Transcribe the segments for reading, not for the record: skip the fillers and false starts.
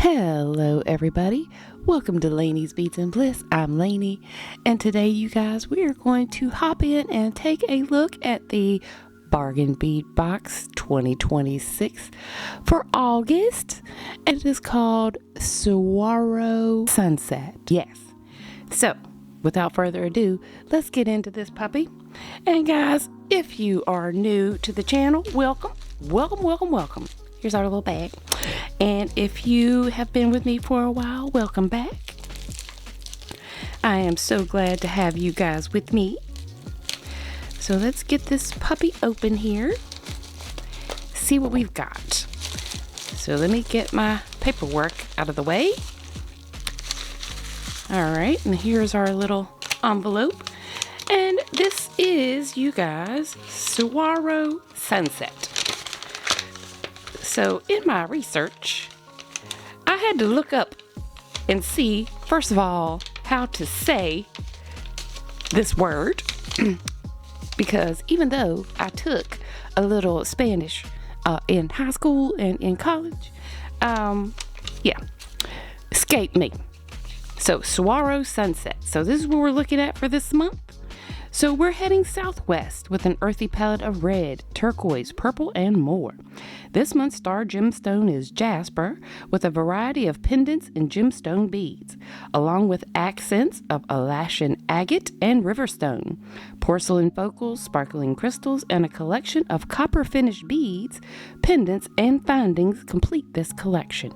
Hello everybody, welcome to Laney's Beads and Bliss. I'm Laney, and today you guys, we are going to hop in and take a look at the Bargain Bead Box 2026 for August. It is called Saguaro Sunset. Yes. So, without further ado, let's get into this puppy. And guys, if you are new to the channel, welcome. Here's our little bag. And if you have been with me for a while, welcome back. I am so glad to have you guys with me. So let's get this puppy open here. See what we've got. So let me get my paperwork out of the way. All right, and here's our little envelope. And this is, you guys, Saguaro Sunset. So in my research, I had to look up and see, first of all, how to say this word. Because even though I took a little Spanish in high school and in college, escaped me. So Saguaro Sunset. So this is what we're looking at for this month. So we're heading southwest with an earthy palette of red, turquoise, purple, and more. This month's star gemstone is jasper with a variety of pendants and gemstone beads, along with accents of Alaskan agate and riverstone, porcelain focals, sparkling crystals, and a collection of copper finished beads, pendants, and findings complete this collection.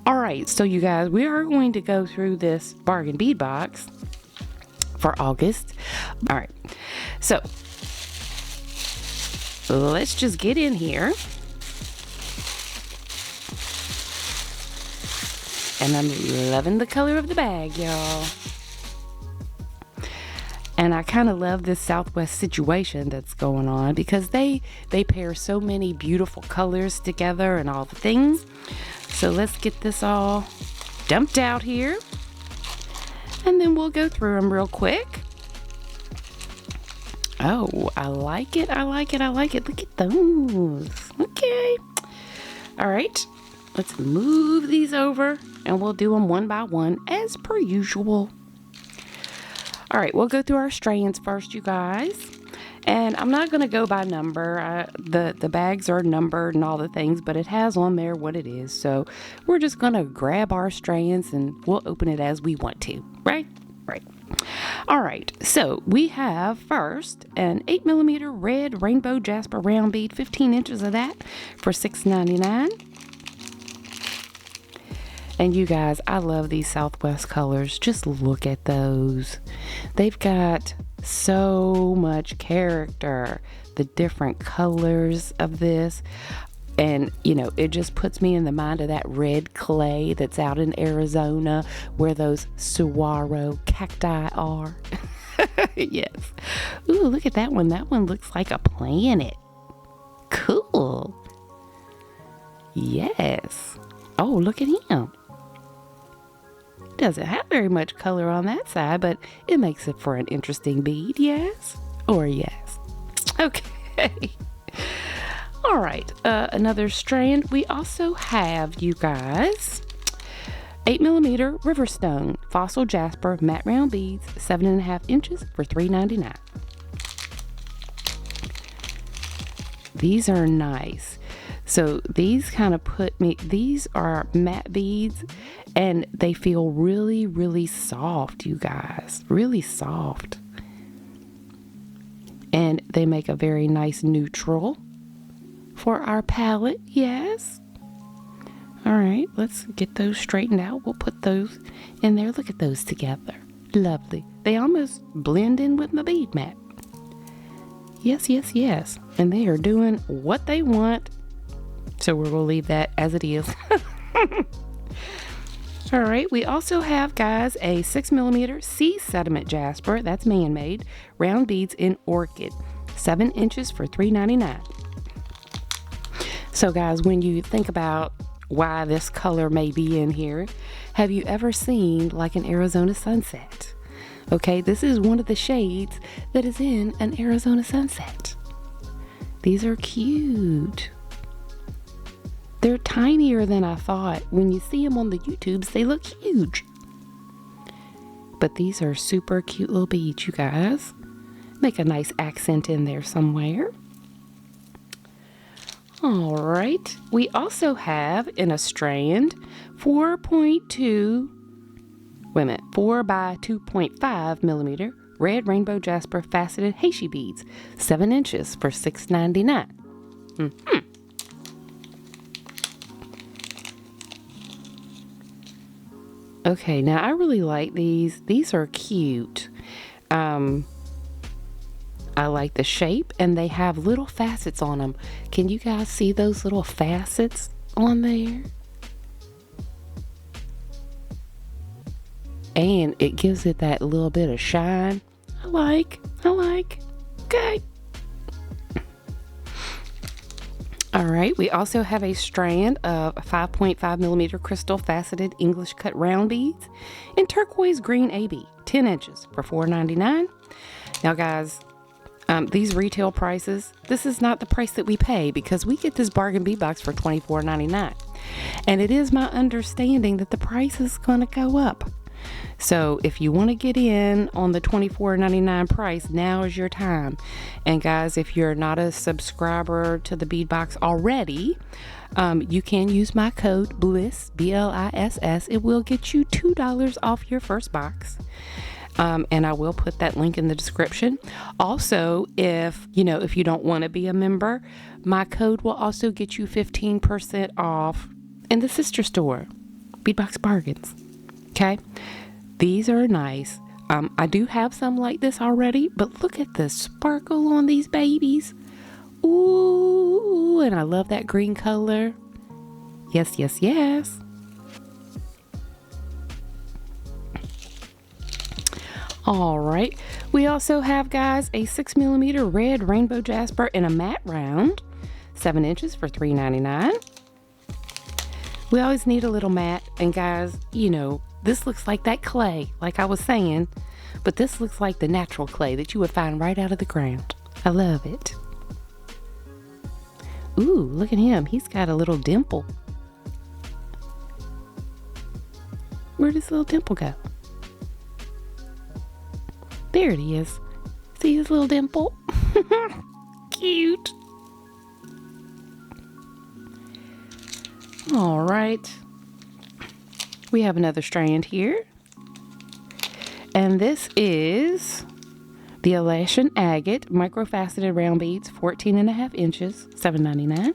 All right, so you guys, we are going to go through this bargain bead box for August. All right, so let's just get in here. And I'm loving the color of the bag, y'all. And I kind of love this Southwest situation that's going on because they pair so many beautiful colors together and all the things. So let's get this all dumped out here. And then we'll go through them real quick. Oh, I like it. Look at those. Okay. All right. Let's move these over and we'll do them one by one as per usual. All right. We'll go through our strands first, you guys. And I'm not going to go by number. The bags are numbered and all the things, but it has on there what it is. So we're just going to grab our strands and we'll open it as we want to. Right? All right. So we have first an 8mm red rainbow jasper round bead, 15 inches of that for $6.99. And you guys, I love these Southwest colors. Just look at those. They've got so much character, the different colors of this. And, you know, it just puts me in the mind of that red clay that's out in Arizona where those saguaro cacti are. Yes. Ooh, look at that one. That one looks like a planet. Cool. Yes. Oh, look at him. Doesn't have very much color on that side, but it makes it for an interesting bead. Yes or yes. Okay. All right, another strand. We also have, you guys, 8mm riverstone fossil jasper matte round beads, 7.5 inches for $3.99. These are nice. So these kind of these are matte beads and they feel really, really soft, you guys, really soft. And they make a very nice neutral for our palette. Yes. All right, let's get those straightened out. We'll put those in there. Look at those together. Lovely. They almost blend in with my bead mat. Yes. And they are doing what they want. So we're going to leave that as it is. All right, we also have, guys, a 6mm sea sediment jasper. That's man-made. Round beads in orchid. 7 inches for $3.99. So, guys, when you think about why this color may be in here, have you ever seen like an Arizona sunset? Okay, this is one of the shades that is in an Arizona sunset. These are cute. They're tinier than I thought. When you see them on the YouTubes, they look huge. But these are super cute little beads, you guys. Make a nice accent in there somewhere. All right. We also have in a strand 4.2, wait a minute, 4 by 2.5 millimeter red rainbow jasper faceted Heishi beads, 7 inches for $6.99. Okay, now I really like these. These are cute. I like the shape, and they have little facets on them. Can you guys see those little facets on there? And it gives it that little bit of shine. I like. Okay. All right, we also have a strand of 5.5 millimeter crystal faceted English cut round beads in turquoise green AB, 10 inches for $4.99. Now guys, these retail prices, this is not the price that we pay because we get this bargain bead box for $24.99. And it is my understanding that the price is going to go up. So if you want to get in on the $24.99 price, now is your time. And guys, if you're not a subscriber to the bead box already, you can use my code BLISS, BLISS. It will get you $2 off your first box. And I will put that link in the description. Also, if you don't want to be a member, my code will also get you 15% off in the sister store, Beadbox Bargains. Okay, these are nice. I do have some like this already, but look at the sparkle on these babies. Ooh, and I love that green color. Yes, yes, yes. All right, we also have, guys, a 6 millimeter red rainbow jasper in a matte round, 7 inches for $3.99. We always need a little matte, and guys, this looks like that clay, like I was saying, but this looks like the natural clay that you would find right out of the ground. I love it. Ooh, look at him. He's got a little dimple. Where'd his little dimple go? There it is. See his little dimple? Cute. All right. We have another strand here. And this is the Alaskan Agate microfaceted round beads, 14.5 inches, $7.99.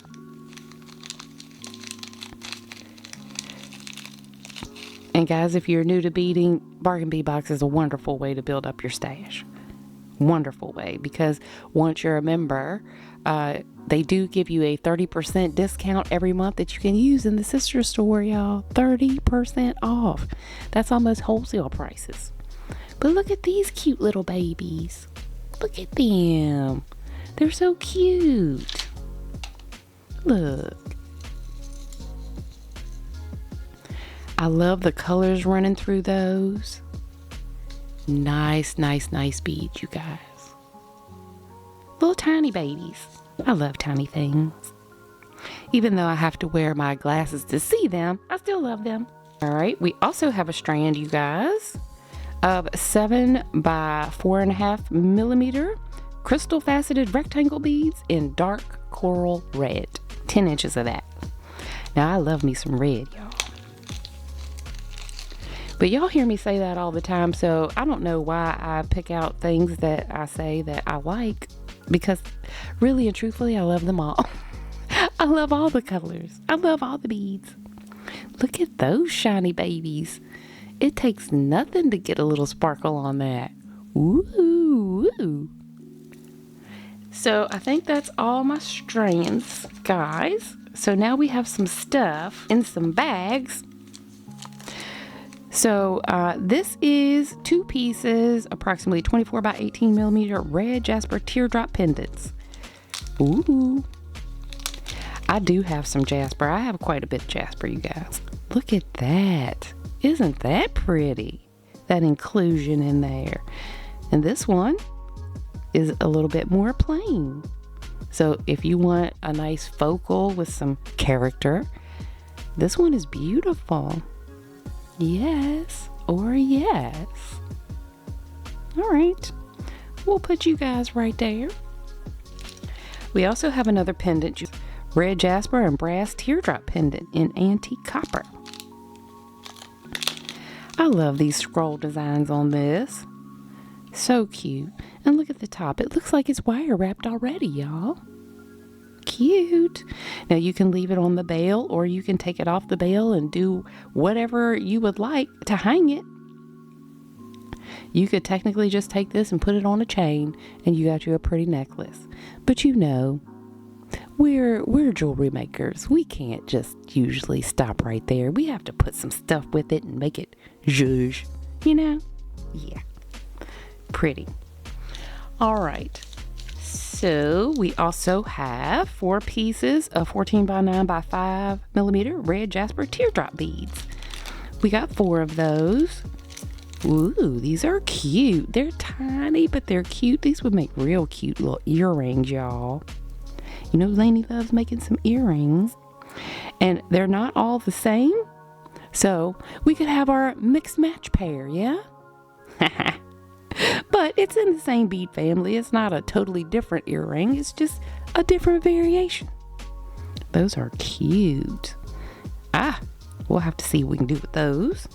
And guys, if you're new to beading, Bargain Bead Box is a wonderful way to build up your stash. Wonderful way, because once you're a member, they do give you a 30% discount every month that you can use in the sister store, y'all. 30% off. That's almost wholesale prices. But look at these cute little babies. Look at them. They're so cute. Look. I love the colors running through those. Nice, nice, nice beads, you guys. Little tiny babies. I love tiny things. Even though I have to wear my glasses to see them, I still love them. All right, we also have a strand, you guys, of 7 by 4.5 millimeter crystal faceted rectangle beads in dark coral red. 10 inches of that. Now, I love me some red, y'all. But y'all hear me say that all the time, so I don't know why I pick out things that I say that I like, because really and truthfully, I love them all. I love all the colors. I love all the beads. Look at those shiny babies. It takes nothing to get a little sparkle on that. Ooh, ooh. So I think that's all my strands, guys. So now we have some stuff in some bags. So this is 2 pieces, approximately 24 by 18 millimeter red jasper teardrop pendants. Ooh. I do have some jasper. I have quite a bit of jasper, you guys. Look at that. Isn't that pretty? That inclusion in there. And this one is a little bit more plain. So if you want a nice focal with some character, This one is beautiful. Yes or yes. All right. We'll put you guys right there. We also have another pendant, red jasper and brass teardrop pendant in antique copper. I love these scroll designs on this. So cute. And look at the top. It looks like it's wire wrapped already, y'all. Cute. Now you can leave it on the bale, or you can take it off the bale and do whatever you would like to hang it. You could technically just take this and put it on a chain and you got you a pretty necklace. But you know, we're jewelry makers. We can't just usually stop right there. We have to put some stuff with it and make it zhuzh, you know? Yeah. Pretty. All right. So we also have 4 pieces of 14 by 9 by 5 millimeter red jasper teardrop beads. We got 4 of those. Ooh, these are cute. They're tiny, but they're cute. These would make real cute little earrings, y'all. You know, Laney loves making some earrings. And they're not all the same. So we could have our mixed match pair, yeah? But it's in the same bead family. It's not a totally different earring. It's just a different variation. Those are cute. We'll have to see what we can do with those.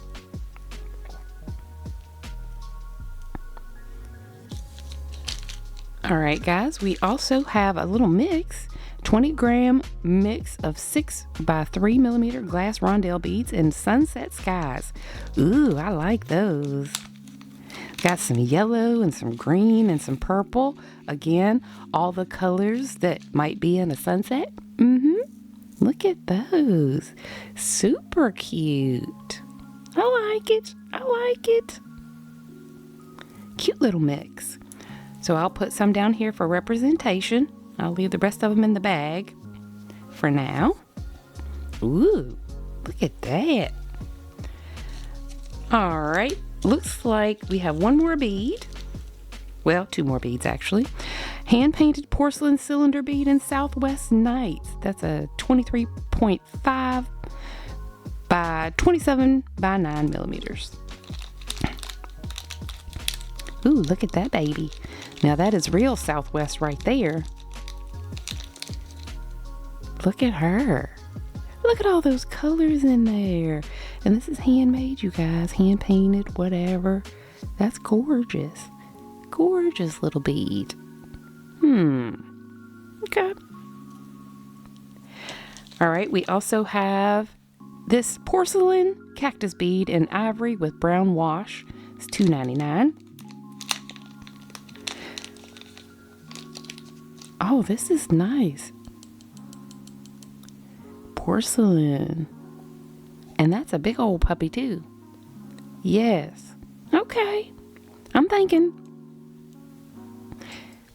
All right, guys, we also have a little mix, 20-gram mix of 6 by 3 millimeter glass rondelle beads in sunset skies. Ooh, I like those. Got some yellow and some green and some purple. Again, all the colors that might be in a sunset. Look at those. Super cute. I like it. I like it. Cute little mix. So I'll put some down here for representation. I'll leave the rest of them in the bag for now. Ooh, look at that. All right, looks like we have one more bead. Well, 2 more beads actually. Hand-painted porcelain cylinder bead in Southwest Nights. That's a 23.5 by 27 by 9 millimeters. Ooh, look at that baby. Now that is real Southwest right there. Look at her. Look at all those colors in there. And this is handmade, you guys. Hand painted, whatever. That's gorgeous. Gorgeous little bead. Okay. All right, we also have this porcelain cactus bead in ivory with brown wash. It's $2.99. Oh, this is nice. Porcelain. And that's a big old puppy too. Yes. Okay. I'm thinking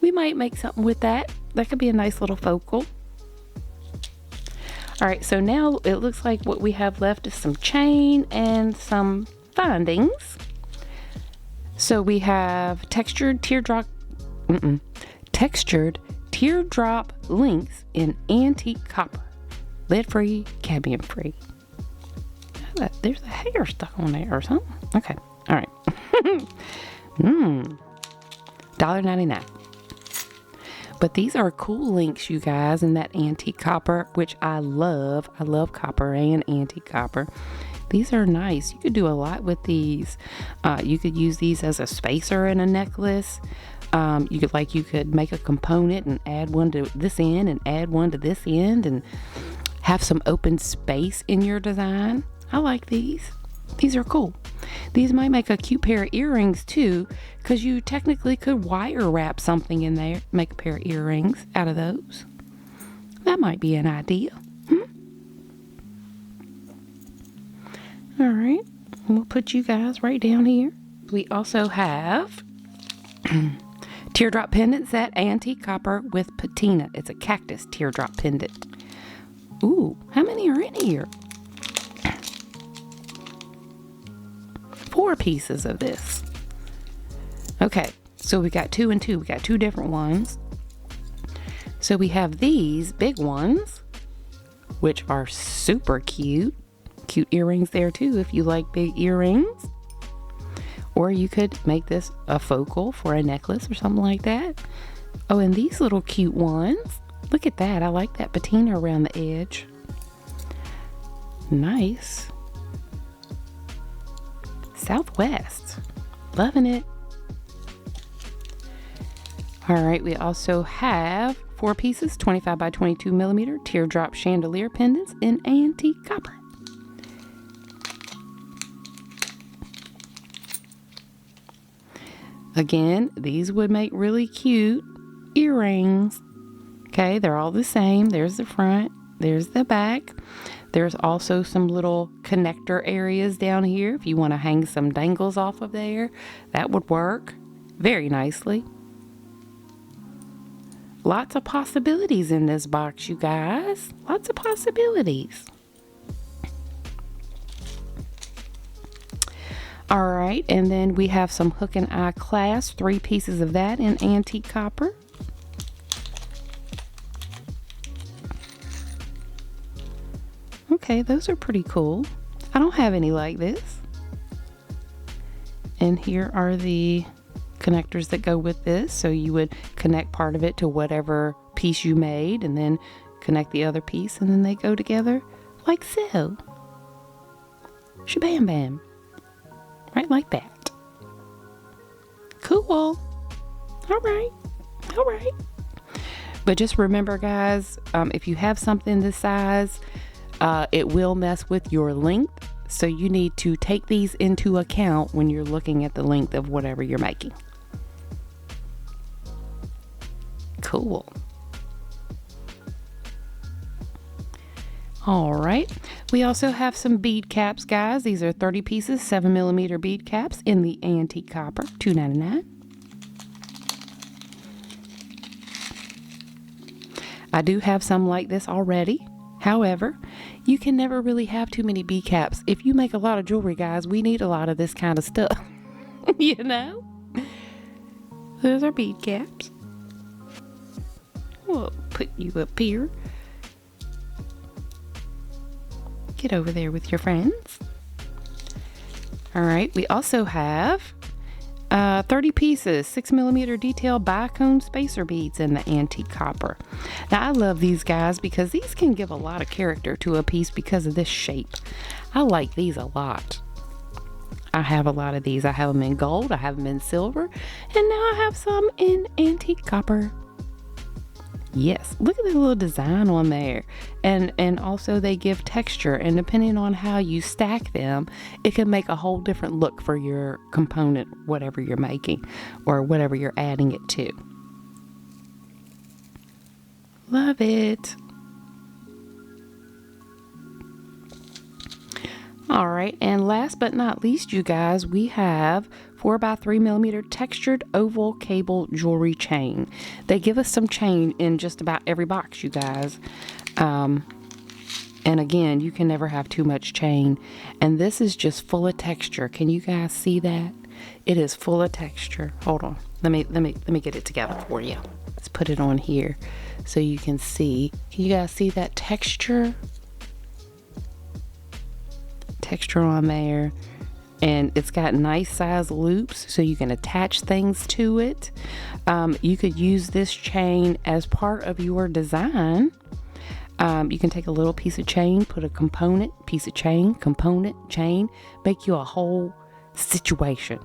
we might make something with that. That could be a nice little focal. All right, so now it looks like what we have left is some chain and some findings. So we have textured teardrop links in antique copper, lead-free, cadmium-free. There's a hair stuck on there or something. Okay, all right. $1.99. But these are cool links, you guys, in that antique copper, which I love. I love copper and antique copper. These are nice. You could do a lot with these. You could use these as a spacer in a necklace. You could make a component and add one to this end and add one to this end and have some open space in your design. I like these. These are cool. These might make a cute pair of earrings too, because you technically could wire wrap something in there, make a pair of earrings out of those. That might be an idea. All right, we'll put you guys right down here. We also have teardrop pendant set, antique copper with patina. It's a cactus teardrop pendant. Ooh, how many are in here? 4 pieces of this. Okay, so we got 2 and 2. We got 2 different ones. So we have these big ones which are super cute. Cute earrings there too if you like big earrings. Or you could make this a focal for a necklace or something like that. Oh, and these little cute ones. Look at that. I like that patina around the edge. Nice. Southwest. Loving it. All right, we also have 4 pieces, 25 by 22 millimeter teardrop chandelier pendants in antique copper. Again, these would make really cute earrings. Okay, they're all the same. There's the front, there's the back. There's also some little connector areas down here. If you want to hang some dangles off of there, that would work very nicely. Lots of possibilities in this box, you guys. Lots of possibilities. All right, and then we have some hook and eye clasp, 3 pieces of that in antique copper. Okay, those are pretty cool. I don't have any like this. And here are the connectors that go with this. So you would connect part of it to whatever piece you made and then connect the other piece, and then they go together like so. Shabam bam. Right like that. Cool. All right. All right. But just remember, guys, if you have something this size, it will mess with your length. So you need to take these into account when you're looking at the length of whatever you're making. Cool. All right. We also have some bead caps, guys. These are 30 pieces, 7 millimeter bead caps in the antique copper, $2.99. I do have some like this already. However, you can never really have too many bead caps. If you make a lot of jewelry, guys, we need a lot of this kind of stuff. You know? Those are bead caps. We'll put you up here. Get over there with your friends. All right, we also have 30 pieces, 6 millimeter detail bicone spacer beads in the antique copper. Now I love these guys because these can give a lot of character to a piece because of this shape. I like these a lot. I have a lot of these. I have them in gold, I have them in silver, and now I have some in antique copper. Yes, look at the little design on there. And also they give texture, and depending on how you stack them, it can make a whole different look for your component, whatever you're making or whatever you're adding it to. Love it. All right, and last but not least, you guys, we have 4 by 3 millimeter textured oval cable jewelry chain. They give us some chain in just about every box, you guys. And again, you can never have too much chain. And this is just full of texture. Can you guys see that? It is full of texture. Hold on. Let me get it together for you. Let's put it on here so you can see. Can you guys see that texture? Texture on there. And it's got nice size loops so you can attach things to it. You could use this chain as part of your design. You can take a little piece of chain, put a component, piece of chain, component, chain, make you a whole situation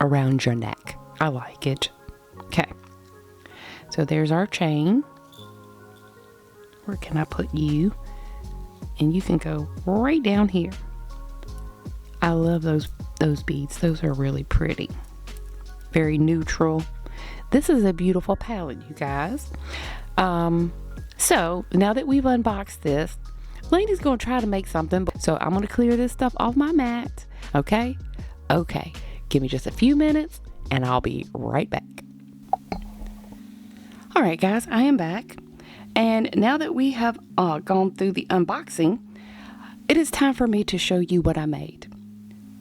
around your neck. I like it. Okay. So there's our chain. Where can I put you? And you can go right down here. I love those beads. Those are really pretty. Very neutral. This is a beautiful palette, you guys. So now that we've unboxed this, Laney's gonna try to make something. So I'm gonna clear this stuff off my mat. Okay? Okay. Give me just a few minutes and I'll be right back. All right, guys, I am back. And now that we have gone through the unboxing, it is time for me to show you what I made.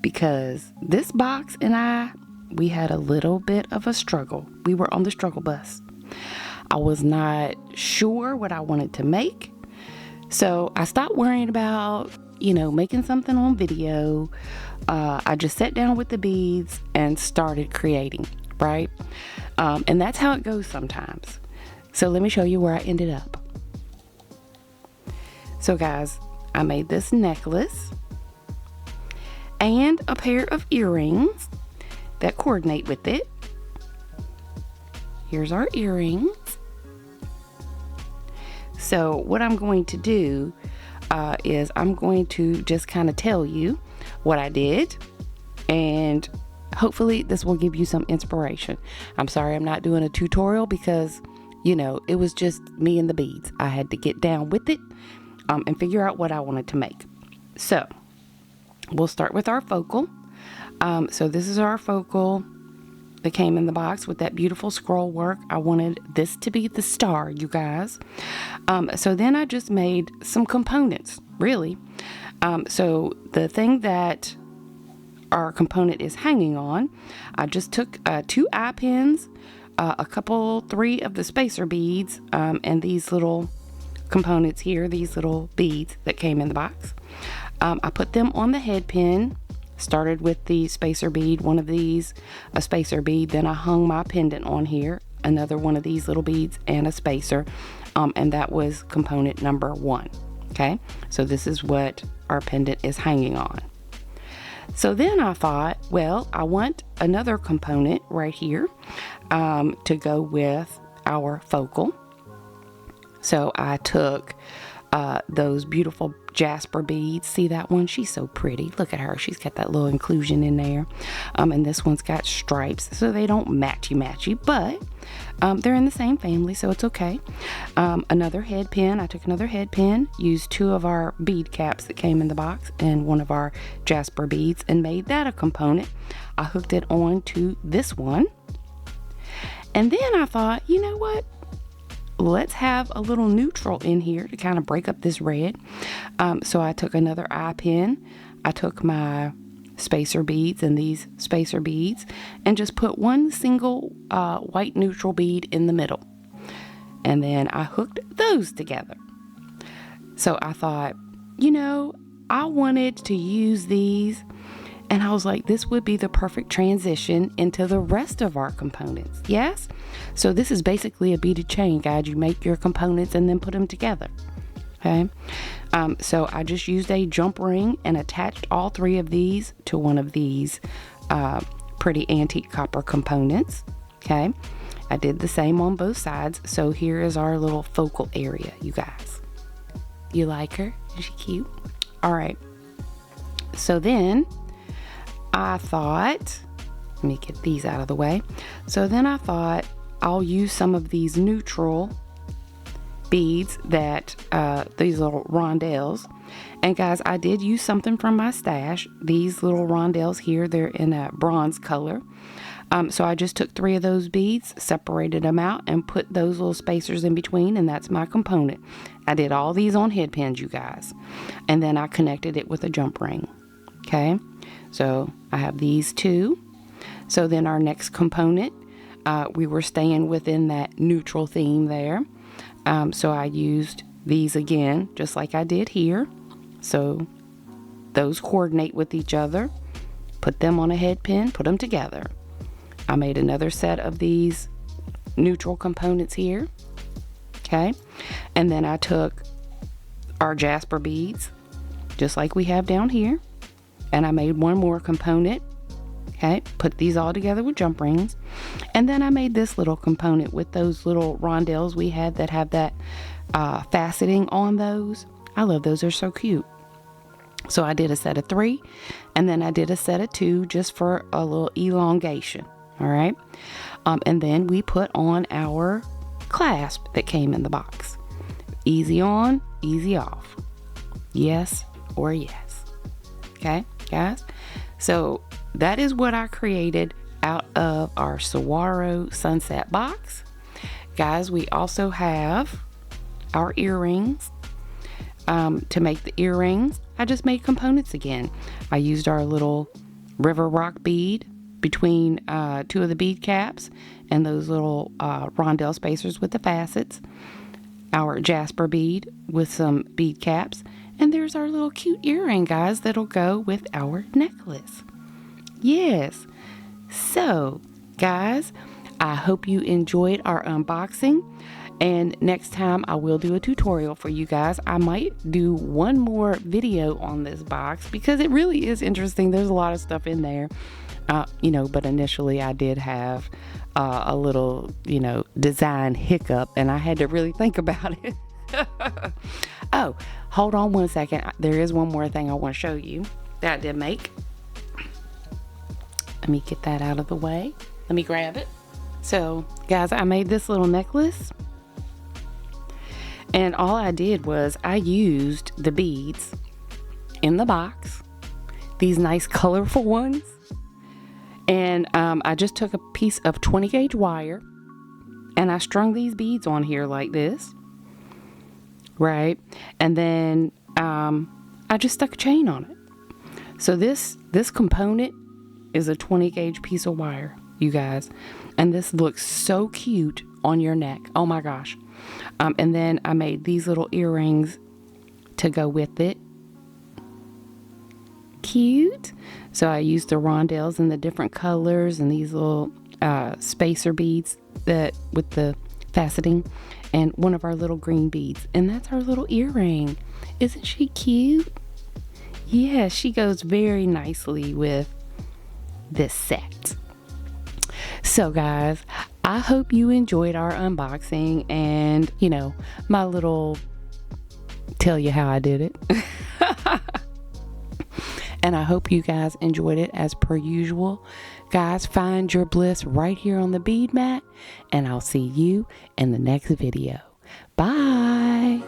Because this box and we had a little bit of a struggle. We were on the struggle bus. I was not sure what I wanted to make. So I stopped worrying about, making something on video. I just sat down with the beads and started creating, right? And that's how it goes sometimes. So let me show you where I ended up. So guys, I made this necklace and a pair of earrings that coordinate with it. Here's our earrings. So what I'm going to do is I'm going to just kind of tell you what I did, and hopefully this will give you some inspiration. I'm sorry I'm not doing a tutorial because, it was just me and the beads. I had to get down with it and figure out what I wanted to make. So we'll start with our focal. So this is our focal that came in the box with that beautiful scroll work. I wanted this to be the star, you guys. So then I just made some components, really. So the thing that our component is hanging on, I just took 2 eye pins, three of the spacer beads, and these little components here, these little beads that came in the box. I put them on the head pin. Started with the spacer bead, one of these, a spacer bead, then I hung my pendant on here, another one of these little beads and a spacer, and that was component number 1. Okay, so this is what our pendant is hanging on. So then I thought, well, I want another component right here to go with our focal. So I took those beautiful jasper beads. See that one? She's so pretty. Look at her. She's got that little inclusion in there. And this one's got stripes, so they don't matchy, but they're in the same family, so it's okay. Another head pin. I took another head pin, used 2 of our bead caps that came in the box and one of our jasper beads and made that a component. I hooked it on to this one. And then I thought, you know what? Let's have a little neutral in here to kind of break up this red. So I took another eye pin. I took my spacer beads and these spacer beads and just put one single white neutral bead in the middle. And then I hooked those together. So I thought, I wanted to use these, and I was like, this would be the perfect transition into the rest of our components. Yes? So this is basically a beaded chain, guys. You make your components and then put them together. Okay? So I just used a jump ring and attached all 3 of these to one of these pretty antique copper components. Okay? I did the same on both sides. So here is our little focal area, you guys. You like her? Is she cute? All right. So then I thought, let me get these out of the way. So then I thought I'll use some of these neutral beads that, these little rondelles. And guys, I did use something from my stash. These little rondelles here, they're in a bronze color. So I just took 3 of those beads, separated them out, and put those little spacers in between, and that's my component. I did all these on head pins, you guys. And then I connected it with a jump ring. Okay? So I have these 2. So then our next component, we were staying within that neutral theme there. So I used these again, just like I did here. So those coordinate with each other. Put them on a head pin, put them together. I made another set of these neutral components here. Okay. And then I took our jasper beads, just like we have down here. And I made one more component. Okay, put these all together with jump rings. And then I made this little component with those little rondelles we had that have that faceting on those. I love those, they're so cute. So I did a set of 3, and then I did a set of 2 just for a little elongation. All right. And then we put on our clasp that came in the box. Easy on, easy off. Yes or yes. Okay, guys. So that is what I created out of our Saguaro Sunset box. Guys, we also have our earrings. To make the earrings, I just made components again. I used our little river rock bead between 2 of the bead caps and those little rondelle spacers with the facets. our jasper bead with some bead caps. And there's our little cute earring, guys, that'll go with our necklace. Yes. So, guys, I hope you enjoyed our unboxing. And next time I will do a tutorial for you guys. I might do one more video on this box because it really is interesting. There's a lot of stuff in there. But initially I did have a little, design hiccup, and I had to really think about it. Oh, hold on one second. There is one more thing I want to show you that I did make. Let me get that out of the way. Let me grab it. So, guys, I made this little necklace. And all I did was I used the beads in the box. These nice colorful ones. And I just took a piece of 20 gauge wire and I strung these beads on here like this, right? And then I just stuck a chain on it. So this component is a 20 gauge piece of wire, you guys. And this looks so cute on your neck. Oh my gosh. And then I made these little earrings to go with it. Cute. So I used the rondelles in the different colors and these little spacer beads that with the faceting, and one of our little green beads, and that's our little earring. Isn't she cute? Yeah, she goes very nicely with this set. So guys, I hope you enjoyed our unboxing and my little tell you how I did it. And I hope you guys enjoyed it as per usual. Guys, find your bliss right here on the bead mat. And I'll see you in the next video. Bye.